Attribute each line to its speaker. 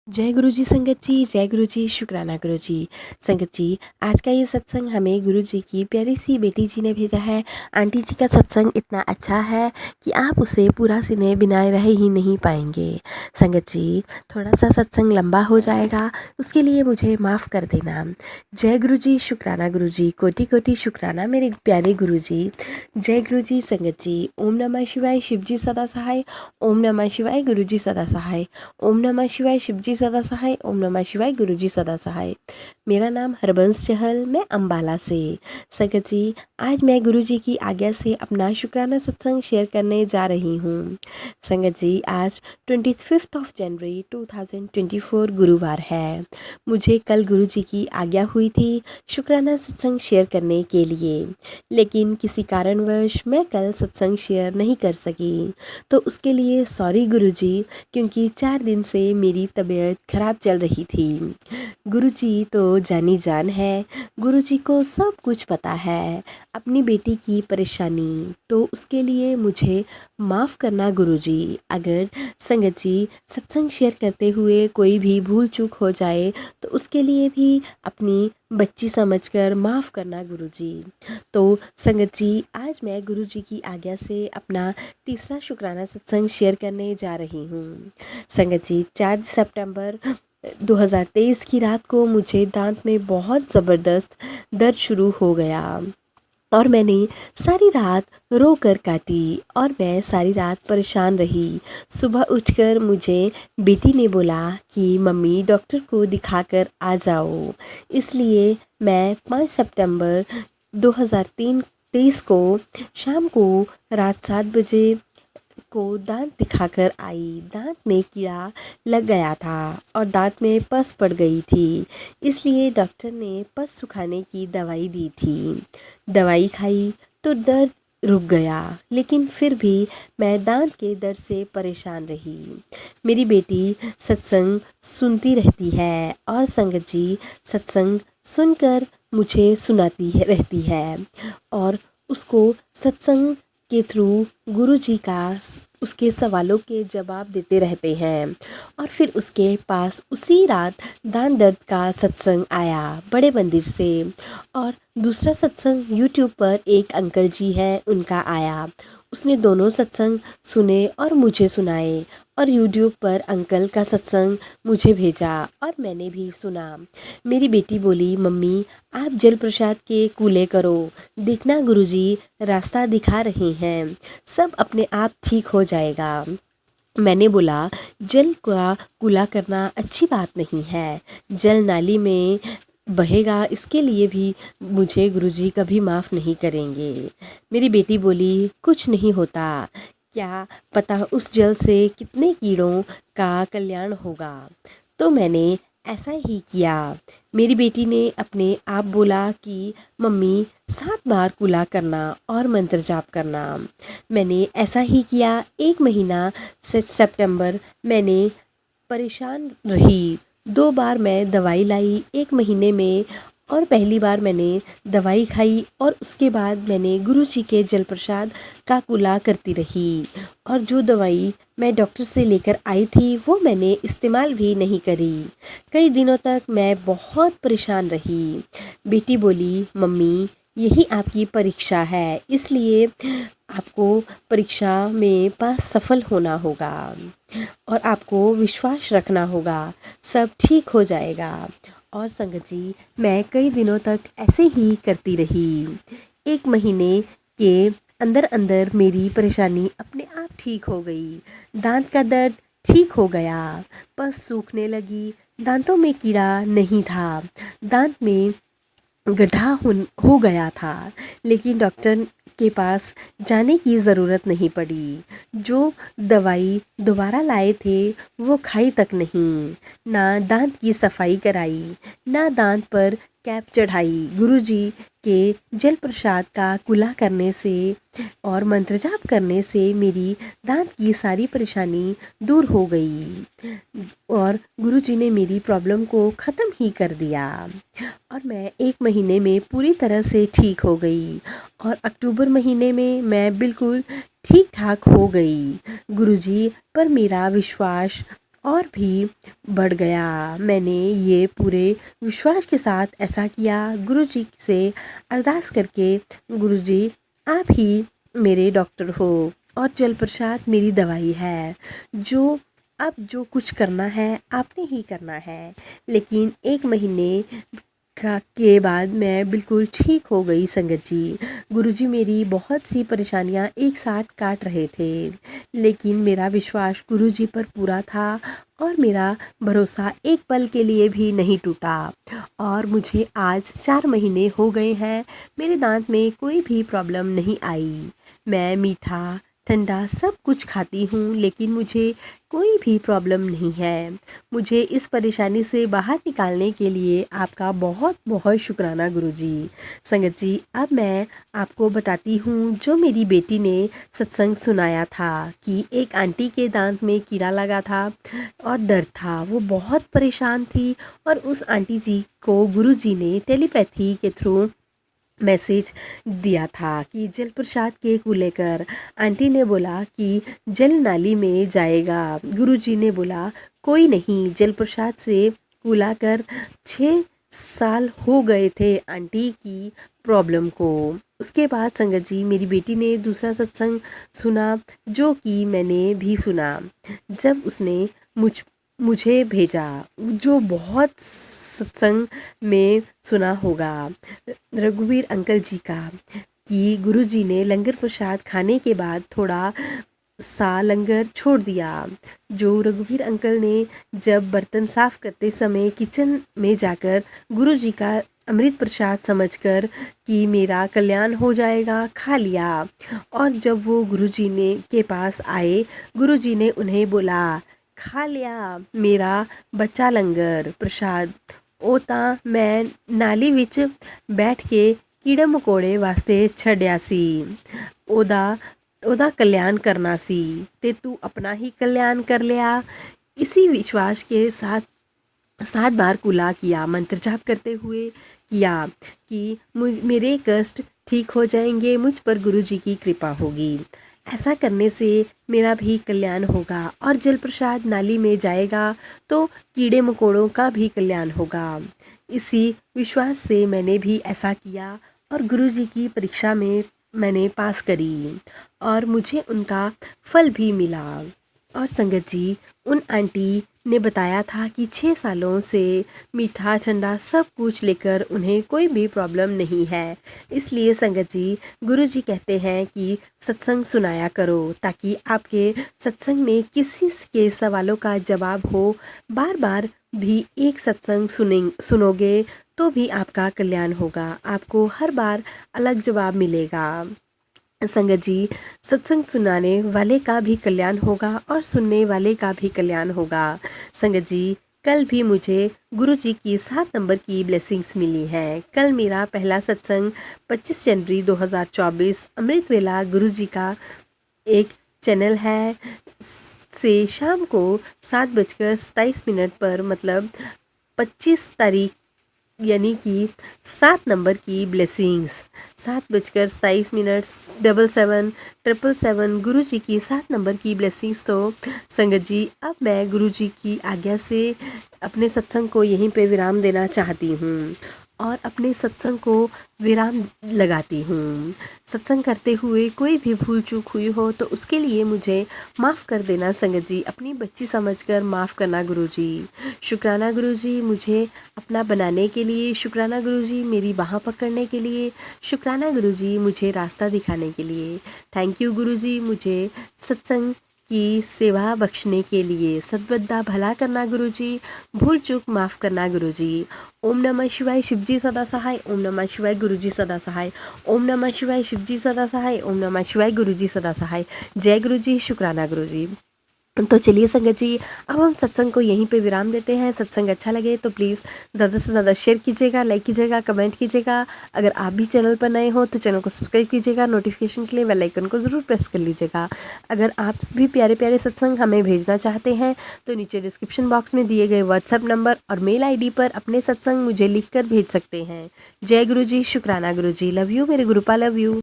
Speaker 1: जय गुरु जी संगत जी, जय गुरु जी, शुक्राना गुरु जी। संगत जी, आज का ये सत्संग हमें गुरु जी की प्यारी सी बेटी जी ने भेजा है। आंटी जी का सत्संग इतना अच्छा है कि आप उसे पूरा सुने बिना रह ही नहीं पाएंगे। संगत जी, थोड़ा सा सत्संग लंबा हो जाएगा, उसके लिए मुझे माफ़ कर देना। जय गुरु जी, शुक्राना गुरु जी, कोटि कोटि शुक्राना मेरे प्यारे गुरु जी। जय गुरु जी संगत जी। ओम नमः शिवाय, शिव जी सदा सहाय। ओम नमः शिवाय, गुरु जी सदा सहाय। ओम नमः शिवाय, शिव जी सदा सहाय। ओम नमः शिवाय, गुरु जी सदा सहाय। मेरा नाम हरबंस चहल, मैं अंबाला से। संगत जी, आज मैं गुरु जी की आज्ञा से अपना शुक्राना सत्संग शेयर करने जा रही हूँ। संगत जी, आज 25 जनवरी 2024 गुरुवार है। मुझे कल गुरु जी की आज्ञा हुई थी शुक्राना सत्संग शेयर करने के लिए, लेकिन किसी कारणवश मैं कल सत्संग शेयर नहीं कर सकी, तो उसके लिए सॉरी गुरु जी, क्योंकि 4 दिन से मेरी तबीयत खराब चल रही थी। गुरुजी तो जानी जान है, गुरुजी को सब कुछ पता है अपनी बेटी की परेशानी, तो उसके लिए मुझे माफ़ करना गुरुजी। अगर संगत जी, सत्संग शेयर करते हुए कोई भी भूल चूक हो जाए तो उसके लिए भी अपनी बच्ची समझकर माफ़ करना गुरुजी। तो संगत जी, आज मैं गुरुजी की आज्ञा से अपना तीसरा शुक्राना सत्संग शेयर करने जा रही हूँ। संगत जी, 4 सितंबर 2023 की रात को मुझे दांत में बहुत ज़बरदस्त दर्द शुरू हो गया और मैंने सारी रात रो कर काटी और मैं सारी रात परेशान रही। सुबह उठकर मुझे बेटी ने बोला कि मम्मी डॉक्टर को दिखाकर आ जाओ, इसलिए मैं 5 सितंबर 2023 को शाम को रात 7 बजे को दांत दिखाकर आई। दांत में कीड़ा लग गया था और दांत में पस पड़ गई थी, इसलिए डॉक्टर ने पस सुखाने की दवाई दी थी। दवाई खाई तो दर्द रुक गया, लेकिन फिर भी मैं दांत के दर्द से परेशान रही। मेरी बेटी सत्संग सुनती रहती है और संगत जी, सत्संग सुनकर मुझे सुनाती रहती है और उसको सत्संग के थ्रू गुरु जी का उसके सवालों के जवाब देते रहते हैं। और फिर उसके पास उसी रात दान दर्द का सत्संग आया बड़े मंदिर से, और दूसरा सत्संग यूट्यूब पर एक अंकल जी हैं उनका आया। उसने दोनों सत्संग सुने और मुझे सुनाए, और यूट्यूब पर अंकल का सत्संग मुझे भेजा और मैंने भी सुना। मेरी बेटी बोली, मम्मी आप जल प्रसाद के कूले करो, देखना गुरुजी रास्ता दिखा रहे हैं, सब अपने आप ठीक हो जाएगा। मैंने बोला, जल का कूला करना अच्छी बात नहीं है, जल नाली में बहेगा, इसके लिए भी मुझे गुरुजी कभी माफ़ नहीं करेंगे। मेरी बेटी बोली, कुछ नहीं होता, क्या पता उस जल से कितने कीड़ों का कल्याण होगा। तो मैंने ऐसा ही किया। मेरी बेटी ने अपने आप बोला कि मम्मी 7 बार कुला करना और मंत्र जाप करना। मैंने ऐसा ही किया। 1 महीना से सितंबर मैंने परेशान रही। 2 बार मैं दवाई लाई 1 महीने में, और पहली बार मैंने दवाई खाई और उसके बाद मैंने गुरु जी के जल प्रसाद का कुला करती रही। और जो दवाई मैं डॉक्टर से लेकर आई थी वो मैंने इस्तेमाल भी नहीं करी। कई दिनों तक मैं बहुत परेशान रही। बेटी बोली, मम्मी यही आपकी परीक्षा है, इसलिए आपको परीक्षा में पास सफल होना होगा और आपको विश्वास रखना होगा, सब ठीक हो जाएगा। और संगत जी, मैं कई दिनों तक ऐसे ही करती रही। 1 महीने के अंदर अंदर मेरी परेशानी अपने आप ठीक हो गई। दांत का दर्द ठीक हो गया, पस सूखने लगी, दांतों में कीड़ा नहीं था, दांत में गड्ढा हो गया था, लेकिन डॉक्टर के पास जाने की ज़रूरत नहीं पड़ी। जो दवाई दोबारा लाए थे वो खाई तक नहीं, ना दांत की सफाई कराई, ना दांत पर कैप चढ़ाई। गुरुजी के जल प्रसाद का कुला करने से और मंत्र जाप करने से मेरी दांत की सारी परेशानी दूर हो गई और गुरुजी ने मेरी प्रॉब्लम को ख़त्म ही कर दिया और मैं 1 महीने में पूरी तरह से ठीक हो गई और अक्टूबर महीने में मैं बिल्कुल ठीक ठाक हो गई। गुरुजी पर मेरा विश्वास और भी बढ़ गया। मैंने ये पूरे विश्वास के साथ ऐसा किया, गुरुजी से अरदास करके, गुरुजी आप ही मेरे डॉक्टर हो और जल प्रसाद मेरी दवाई है। जो कुछ करना है आपने ही करना है। लेकिन 1 महीने के बाद मैं बिल्कुल ठीक हो गई संगत जी। गुरुजी मेरी बहुत सी परेशानियां एक साथ काट रहे थे, लेकिन मेरा विश्वास गुरुजी पर पूरा था और मेरा भरोसा एक पल के लिए भी नहीं टूटा। और मुझे आज 4 महीने हो गए हैं, मेरे दांत में कोई भी प्रॉब्लम नहीं आई। मैं मीठा ठंडा सब कुछ खाती हूँ, लेकिन मुझे कोई भी प्रॉब्लम नहीं है। मुझे इस परेशानी से बाहर निकालने के लिए आपका बहुत बहुत शुक्राना गुरुजी। संगत जी, अब मैं आपको बताती हूँ जो मेरी बेटी ने सत्संग सुनाया था कि एक आंटी के दांत में कीड़ा लगा था और दर्द था। वो बहुत परेशान थी और उस आंटी जी को गुरुजी ने टेलीपैथी के थ्रू मैसेज दिया था कि जल प्रसाद केक को लेकर। आंटी ने बोला कि जल नाली में जाएगा। गुरुजी ने बोला कोई नहीं, जल प्रसाद से कुलाकर 6 साल हो गए थे आंटी की प्रॉब्लम को। उसके बाद संगत जी मेरी बेटी ने दूसरा सत्संग सुना, जो कि मैंने भी सुना। जब उसने मुझे भेजा, जो बहुत सत्संग में सुना होगा रघुवीर अंकल जी का, कि गुरुजी ने लंगर प्रसाद खाने के बाद थोड़ा सा लंगर छोड़ दिया। जो रघुवीर अंकल ने जब बर्तन साफ करते समय किचन में जाकर गुरुजी का अमृत प्रसाद समझकर कि मेरा कल्याण हो जाएगा, खा लिया। और जब वो गुरुजी ने के पास आए, गुरुजी ने उन्हें बोला खा लिया मेरा बच्चा लंगर प्रसाद, ਉਹ ਤਾਂ ਮੈਂ ਨਾਲੀ ਵਿੱਚ ਬੈਠ ਕੇ ਕੀੜੇ ਮਕੌੜੇ ਵਾਸਤੇ ਛੱਡਿਆ ਸੀ, ਉਹਦਾ कल्याण करना सी, ते तू अपना ही कल्याण कर लिया। इसी विश्वास के साथ 7 बार कुला किया, मंत्र जाप करते हुए किया कि मेरे कष्ट ठीक हो जाएंगे, मुझ पर गुरुजी की कृपा होगी। ऐसा करने से मेरा भी कल्याण होगा और जल प्रसाद नाली में जाएगा तो कीड़े मकोड़ों का भी कल्याण होगा। इसी विश्वास से मैंने भी ऐसा किया और गुरुजी की परीक्षा में मैंने पास करी और मुझे उनका फल भी मिला। और संगत जी, उन आंटी ने बताया था कि 6 सालों से मीठा ठंडा सब कुछ लेकर उन्हें कोई भी प्रॉब्लम नहीं है। इसलिए संगत जी, गुरुजी कहते हैं कि सत्संग सुनाया करो, ताकि आपके सत्संग में किसी के सवालों का जवाब हो। बार बार भी एक सत्संग सुनोगे तो भी आपका कल्याण होगा, आपको हर बार अलग जवाब मिलेगा। संगत जी, सत्संग सुनाने वाले का भी कल्याण होगा और सुनने वाले का भी कल्याण होगा। संगत जी, कल भी मुझे गुरुजी की 7 नंबर की ब्लेसिंग्स मिली हैं। कल मेरा पहला सत्संग 25 जनवरी 2024 अमृत वेला गुरुजी का एक चैनल है से शाम को 7:27 पर, मतलब 25 तारीख यानी कि 7 नंबर की ब्लेसिंग्स, 7:27 777 गुरुजी की 7 नंबर की ब्लेसिंग्स। तो संगत जी, अब मैं गुरुजी की आज्ञा से अपने सत्संग को यहीं पे विराम देना चाहती हूँ और अपने सत्संग को विराम लगाती हूँ। सत्संग करते हुए कोई भी भूल चूक हुई हो तो उसके लिए मुझे माफ़ कर देना संगत जी, अपनी बच्ची समझकर माफ़ करना गुरुजी। शुक्राना गुरुजी, मुझे अपना बनाने के लिए, शुक्राना गुरुजी मेरी बाह पकड़ने के लिए, शुक्राना गुरुजी मुझे रास्ता दिखाने के लिए। थैंक यू गुरुजी, मुझे सत्संग की सेवा बख्शने के लिए। सद्बुद्धा भला करना गुरुजी, भूल चूक माफ़ करना गुरुजी। ओम नमः शिवाय, शिवजी सदा सहाय। ओम नमः शिवाय, गुरुजी सदा सहाय। ओम नमः शिवाय, शिवजी सदा सहाय। ओम नमः शिवाय, गुरुजी सदा सहाय। जय गुरुजी, शुक्राना गुरुजी। तो चलिए संगत जी, अब हम सत्संग को यहीं पे विराम देते हैं। सत्संग अच्छा लगे तो प्लीज़ ज़्यादा से ज़्यादा शेयर कीजिएगा, लाइक कीजिएगा, कमेंट कीजिएगा। अगर आप भी चैनल पर नए हो तो चैनल को सब्सक्राइब कीजिएगा, नोटिफिकेशन के लिए बेल आइकन को ज़रूर प्रेस कर लीजिएगा। अगर आप भी प्यारे प्यारे सत्संग हमें भेजना चाहते हैं तो नीचे डिस्क्रिप्शन बॉक्स में दिए गए व्हाट्सएप नंबर और मेल ID पर अपने सत्संग मुझे लिख कर भेज सकते हैं। जय गुरु जी, शुक्राना गुरु जी, लव यू मेरे गुरुपा, लव यू।